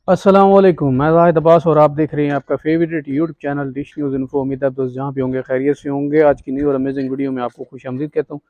अस्सलाम वालेकुम, मैं जाहिद अब्बास और आप देख रहे हैं आपका favourite YouTube channel dish news info. उम्मीद है आप दोस्त जहाँ भी होंगे खैरियत से होंगे। आज की न्यू और अमेजिंग वीडियो में आपको खुशामदीद कहता हूँ।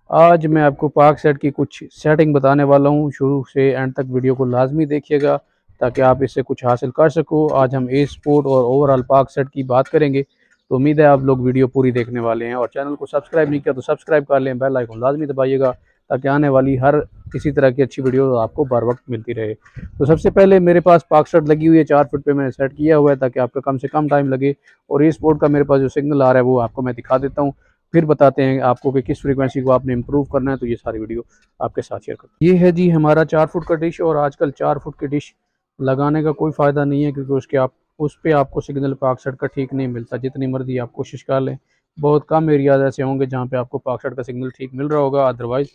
आज मैं आपको पाक सेट की कुछ सेटिंग बताने वाला हूँ। शुरू से एंड तक वीडियो को लाजमी देखिएगा ताकि आप इससे कुछ हासिल कर सको। आज हम ए स्पोर्ट और ओवरऑल पाक सेट की बात करेंगे, तो उम्मीद है आप लोग वीडियो पूरी देखने वाले हैं। और चैनल को सब्सक्राइब नहीं किया तो सब्सक्राइब कर लें, बेल आइकन लाजमी दबाइएगा ताकि आने वाली हर किसी तरह की अच्छी वीडियो आपको बर वक्त मिलती रहे। तो सबसे पहले मेरे पास पाक शर्ट लगी हुई है, 4 फुट पे मैंने सेट किया हुआ है ताकि आपका कम से कम टाइम लगे। और ये स्पोर्ट का मेरे पास जो सिग्नल आ रहा है वो आपको मैं दिखा देता हूँ, फिर बताते हैं आपको कि किस फ्रीक्वेंसी को आपने इम्प्रूव करना है। तो ये सारी वीडियो आपके साथ शेयर करता हूँ। ये है जी हमारा 4 फुट का डिश। और आजकल 4 फुट की डिश लगाने का कोई फ़ायदा नहीं है, क्योंकि उसके आप उस पर आपको सिग्नल पाक शर्ट का ठीक नहीं मिलता। जितनी मर्जी आप कोशिश कर लें, बहुत कम एरियाज ऐसे होंगे जहाँ पे आपको पाक शर्ट का सिग्नल ठीक मिल रहा होगा, अदरवाइज़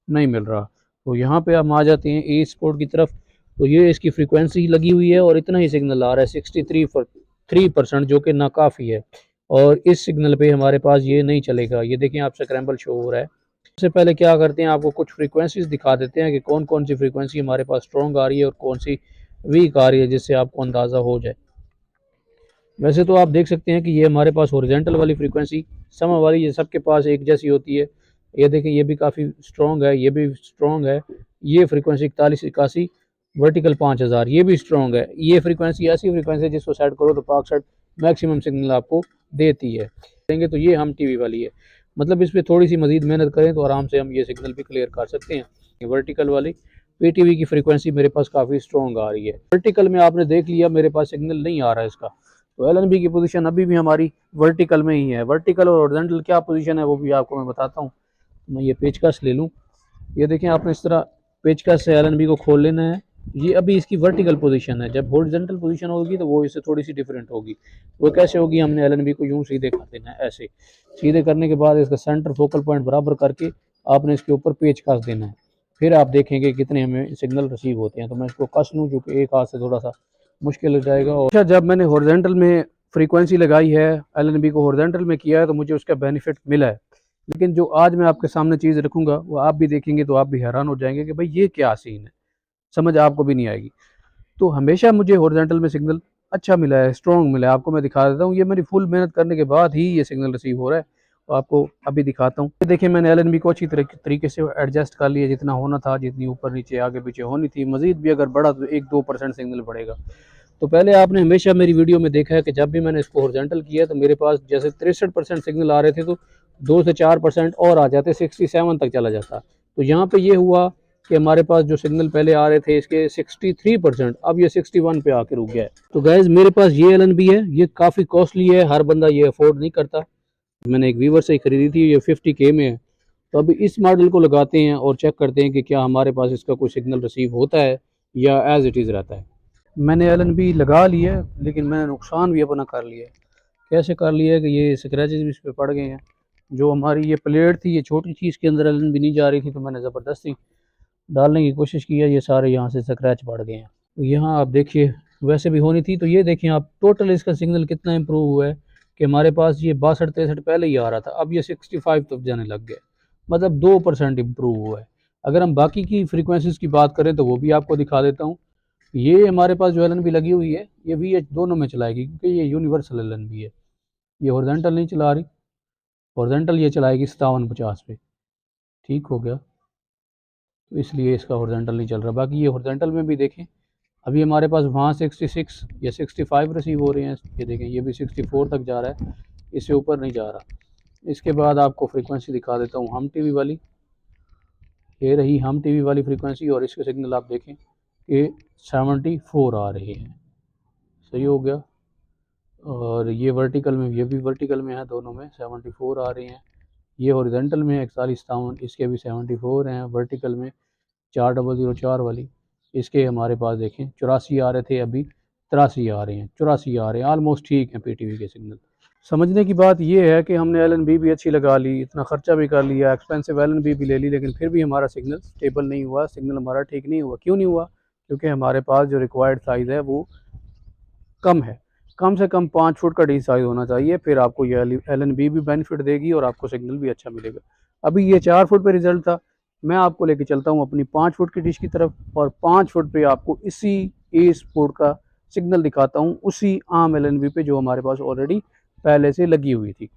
नहीं मिल रहा। तो यहाँ पे हम आ जाते हैं ई स्पोर्ट की तरफ। तो ये इसकी फ्रीक्वेंसी लगी हुई है और इतना ही सिग्नल आ रहा है 63% जो कि नाकाफ़ी है। और इस सिग्नल पे हमारे पास ये नहीं चलेगा। ये देखें आप स्क्रैम्बल शो हो रहा है। सबसे पहले क्या करते हैं, आपको कुछ फ्रीक्वेंसीज दिखा देते हैं कि कौन कौन सी फ्रीक्वेंसी हमारे पास स्ट्रॉन्ग आ रही है और कौन सी वीक आ रही है, जिससे आपको अंदाज़ा हो जाए। वैसे तो आप देख सकते हैं कि ये हमारे पास हॉरिजॉन्टल वाली फ्रीक्वेंसी, समर वाली, ये सबके पास एक जैसी होती है। ये देखें ये भी काफ़ी स्ट्रॉन्ग है, ये भी स्ट्रॉन्ग है। ये फ्रीक्वेंसी 4181, वर्टिकल 5000, ये भी स्ट्रॉन्ग है। ये फ्रीक्वेंसी ऐसी फ्रीक्वेंसी है जिसको सेट करो तो पाक सेट मैक्सिमम सिग्नल आपको देती है। देंगे तो ये हम टीवी वाली है, मतलब इस पर थोड़ी सी मजीद मेहनत करें तो आराम से हम ये सिग्नल भी क्लियर कर सकते हैं। वर्टिकल वाली पीटीवी की फ्रीक्वेंसी मेरे पास काफ़ी स्ट्रॉन्ग आ रही है। वर्टिकल में आपने देख लिया मेरे पास सिग्नल नहीं आ रहा है इसका। तो एलएनबी की पोजीशन अभी भी हमारी वर्टिकल में ही है। वर्टिकल और हॉरिजॉन्टल क्या पोजीशन है वो भी आपको मैं बताता हूँ। मैं ये पेचकस ले लूँ। ये देखें आपने इस तरह पेचकस से एलएनबी को खोल लेना है। ये अभी इसकी वर्टिकल पोजीशन है। जब हॉरिजॉन्टल पोजीशन होगी तो वो इससे थोड़ी सी डिफरेंट होगी। वो कैसे होगी, हमने एलएनबी को यूं सीधे कर देना है, ऐसे सीधे करने के बाद इसका सेंटर फोकल पॉइंट बराबर करके आपने इसके ऊपर पेचकस देना है। फिर आप देखेंगे कितने हमें सिग्नल रिसीव होते हैं। तो मैं इसको कस लूँ, जो कि एक हाथ से थोड़ा सा मुश्किल हो जाएगा। और अच्छा, जब मैंने हॉरिजॉन्टल में फ्रीक्वेंसी लगाई है, एलएनबी को हॉरिजॉन्टल में किया है, तो मुझे उसका बेनिफिट मिला है। लेकिन जो आज मैं आपके सामने चीज़ रखूंगा वो आप भी देखेंगे तो आप भी हैरान हो जाएंगे कि भाई ये क्या सीन है, समझ आपको भी नहीं आएगी। तो हमेशा मुझे हॉरिजॉन्टल में सिग्नल अच्छा मिला है, स्ट्रॉन्ग मिला है। आपको मैं दिखा देता हूँ, ये मेरी फुल मेहनत करने के बाद ही ये सिग्नल रिसीव हो रहा है। तो आपको अभी दिखाता हूँ। देखिए मैंने एलएनबी को अच्छी तरीके से एडजस्ट कर लिया, जितना होना था, जितनी ऊपर नीचे आगे पीछे होनी थी। मजीद भी अगर बढ़ा तो 1-2% सिग्नल बढ़ेगा। तो पहले आपने हमेशा मेरी वीडियो में देखा है कि जब भी मैंने इसको हॉरिजॉन्टल किया तो मेरे पास जैसे 63% सिग्नल आ रहे थे, तो 2 से 4% और आ जाते, 67 तक चला जाता। तो यहाँ पे ये हुआ कि हमारे पास जो सिग्नल पहले आ रहे थे इसके 63%, अब ये 61 पे आके रुक गया है। तो गैस मेरे पास ये एलएनबी है, ये काफ़ी कॉस्टली है, हर बंदा ये अफोर्ड नहीं करता। मैंने एक वीवर से ही खरीदी थी, ये 50K में है। तो अभी इस मॉडल को लगाते हैं और चेक करते हैं कि क्या हमारे पास इसका कोई सिग्नल रिसीव होता है या एज इट इज़ रहता है। मैंने एलएनबी लगा ली है, लेकिन मैंने नुकसान भी अपना कर लिया है। कैसे कर लिया है कि ये स्क्रैचेस भी इस पर पड़ गए हैं। जो हमारी ये प्लेट थी, ये छोटी चीज़ इसके अंदर एलएनबी नहीं जा रही थी, तो मैंने ज़बरदस्ती डालने की कोशिश की है, ये सारे यहाँ से स्क्रैच पड़ गए हैं। तो यहाँ आप देखिए, वैसे भी होनी थी। तो ये देखें आप टोटल इसका सिग्नल कितना इम्प्रूव हुआ है कि हमारे पास ये 62-63 पहले ही आ रहा था, अब ये 65 तक जाने लग गया। मतलब 2% इम्प्रूव हुआ है। अगर हम बाकी की फ्रीक्वेंसीज की बात करें तो वो भी आपको दिखा देता हूँ। ये हमारे पास जो एलएनबी लगी हुई है, ये VH दोनों में चलाएगी, क्योंकि ये यूनिवर्सल एलएनबी है। ये हॉरिजॉन्टल नहीं चला रही, हॉरिजॉन्टल ये चलाएगी 5750 पे। ठीक हो गया, तो इसलिए इसका हॉरिजॉन्टल नहीं चल रहा। बाकी ये हॉरिजॉन्टल में भी देखें, अभी हमारे पास वहाँ 66 या 65 रिसीव हो रहे हैं। ये देखें ये भी 64 तक जा रहा है, इससे ऊपर नहीं जा रहा। इसके बाद आपको फ्रीक्वेंसी दिखा देता हूँ हम टीवी वाली। ये रही हम टीवी वाली फ्रीक्वेंसी, और इसके सिग्नल आप देखें कि 74 आ रहे हैं। सही हो गया। और ये वर्टिकल में, ये भी वर्टिकल में है, दोनों में 74 आ रहे हैं। ये हॉरिजॉन्टल में 4157, इसके भी 74 हैं। वर्टिकल में 4004 वाली, इसके हमारे पास देखें 84 आ रहे थे, अभी 83 आ रहे हैं, 84 आ रहे हैं। ऑलमोस्ट ठीक है पीटीवी के सिग्नल। समझने की बात यह है कि हमने एलएनबी भी अच्छी लगा ली, इतना खर्चा भी कर लिया, एक्सपेंसिव एलएनबी भी ले ली, लेकिन फिर भी हमारा सिग्नल स्टेबल नहीं हुआ, सिग्नल हमारा ठीक नहीं हुआ। क्यों नहीं हुआ? क्योंकि हमारे पास जो रिक्वायर्ड साइज़ है वो कम है। कम से कम 5 फुट का डी साइज़ होना चाहिए, फिर आपको ये एलएनबी भी बेनिफिट देगी और आपको सिग्नल भी अच्छा मिलेगा। अभी ये 4 फुट पे रिजल्ट था। मैं आपको लेके चलता हूँ अपनी 5 फुट की डिश की तरफ, और 5 फुट पे आपको इसी ए स्पोर्ट का सिग्नल दिखाता हूँ उसी आम एलएनबी पे जो हमारे पास ऑलरेडी पहले से लगी हुई थी।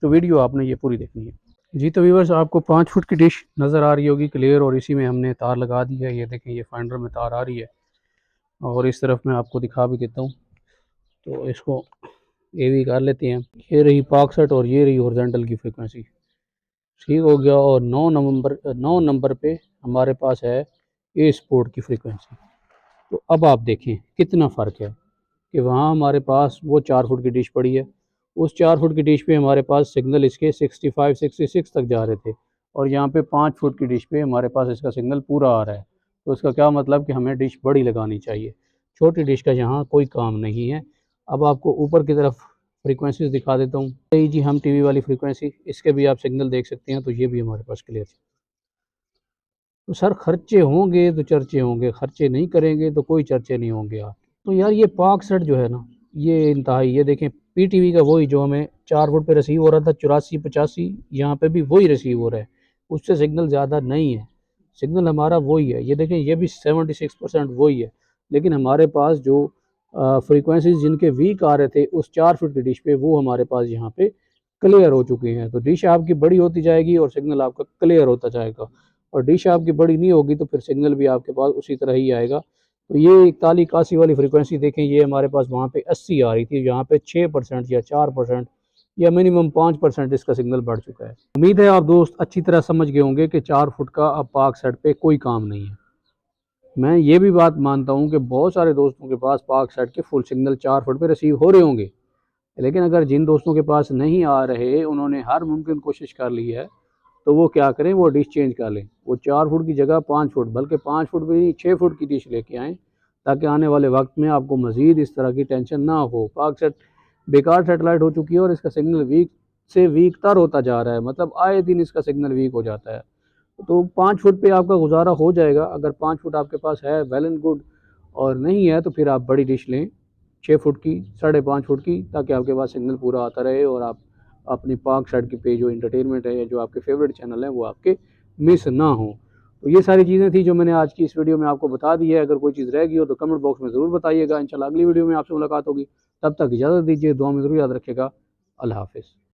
तो वीडियो आपने ये पूरी देखनी है जी। तो व्यूअर्स आपको 5 फुट की डिश नज़र आ रही होगी क्लियर, और इसी में हमने तार लगा दी है। ये देखें, ये फाइंडर में तार आ रही है और इस तरफ मैं आपको दिखा भी देता हूँ। तो इसको ये भी कर लेते हैं। ये रही पाक सेट और ये रही हॉरिजॉन्टल की फ्रीक्वेंसी, ठीक हो गया। और 9 नंबर पे हमारे पास है ए स्पोर्ट की फ्रीक्वेंसी। तो अब आप देखें कितना फ़र्क है कि वहाँ हमारे पास वो 4 फुट की डिश पड़ी है, उस 4 फुट की डिश पे हमारे पास सिग्नल इसके 65-66 तक जा रहे थे, और यहाँ पे 5 फुट की डिश पे हमारे पास इसका सिग्नल पूरा आ रहा है। तो इसका क्या मतलब कि हमें डिश बड़ी लगानी चाहिए, छोटी डिश का यहाँ कोई काम नहीं है। अब आपको ऊपर की तरफ फ्रीक्वेंसीज दिखा देता हूँ। यही जी हम टीवी वाली फ्रीक्वेंसी, इसके भी आप सिग्नल देख सकते हैं। तो ये भी हमारे पास क्लियर है। तो सर खर्चे होंगे तो चर्चे होंगे, खर्चे नहीं करेंगे तो कोई चर्चे नहीं होंगे आप। तो यार ये पाक सेट जो है ना, ये इंतहाई, ये देखें पीटीवी का वही जो हमें 4 फुट पे रिसीव हो रहा था 84-85, यहाँ पे भी वही रिसीव हो रहा है, उससे सिग्नल ज़्यादा नहीं है। सिग्नल हमारा वही है, ये देखें ये भी 76% वही है। लेकिन हमारे पास जो फ्रीक्वेंसीज जिनके वीक आ रहे थे उस 4 फुट की डिश पे, वो हमारे पास यहाँ पे क्लियर हो चुके हैं। तो डिश आपकी बड़ी होती जाएगी और सिग्नल आपका क्लियर होता जाएगा, और डिश आपकी बड़ी नहीं होगी तो फिर सिग्नल भी आपके पास उसी तरह ही आएगा। तो ये 41-81 वाली फ्रीक्वेंसी देखें, ये हमारे पास वहाँ पे 80 आ रही थी, यहाँ पे 6% या 4% या मिनिमम 5% इसका सिग्नल बढ़ चुका है। उम्मीद है आप दोस्त अच्छी तरह समझ गए होंगे कि 4 फुट का अब पाक सेट पे कोई काम नहीं है। मैं ये भी बात मानता हूँ कि बहुत सारे दोस्तों के पास पाक सेट के फुल सिग्नल 4 फुट पे रिसीव हो रहे होंगे, लेकिन अगर जिन दोस्तों के पास नहीं आ रहे, उन्होंने हर मुमकिन कोशिश कर ली है, तो वो क्या करें, वो डिश चेंज कर लें। वो 4 फुट की जगह 5 फुट, बल्कि 5 फुट भी नहीं 6 फुट की डिश लेके आएँ, ताकि आने वाले वक्त में आपको मज़ीद इस तरह की टेंशन ना हो। पाक सेट बेकार सेटेलाइट हो चुकी है और इसका सिग्नल वीक से वीक तर होता जा रहा है, मतलब आए दिन इसका सिग्नल वीक हो जाता है। तो 5 फुट पे आपका गुजारा हो जाएगा। अगर 5 फुट आपके पास है वेल एंड गुड, और नहीं है तो फिर आप बड़ी डिश लें 6 फुट की, 5.5 फुट की, ताकि आपके पास सिग्नल पूरा आता रहे और आप अपनी पाक सेट की पे जो इंटरटेनमेंट है या जो आपके फेवरेट चैनल हैं वो आपके मिस ना हो। तो ये सारी चीज़ें थी जो मैंने आज की इस वीडियो में आपको बता दी है। अगर कोई चीज़ रह गई हो तो कमेंट बॉक्स में ज़रूर बताइएगा। इंशाल्लाह अगली वीडियो में आपसे मुलाकात होगी। तब तक इजाज़त दीजिए, दुआ में ज़रूर याद रखिएगा। अल्लाह हाफ़िज़।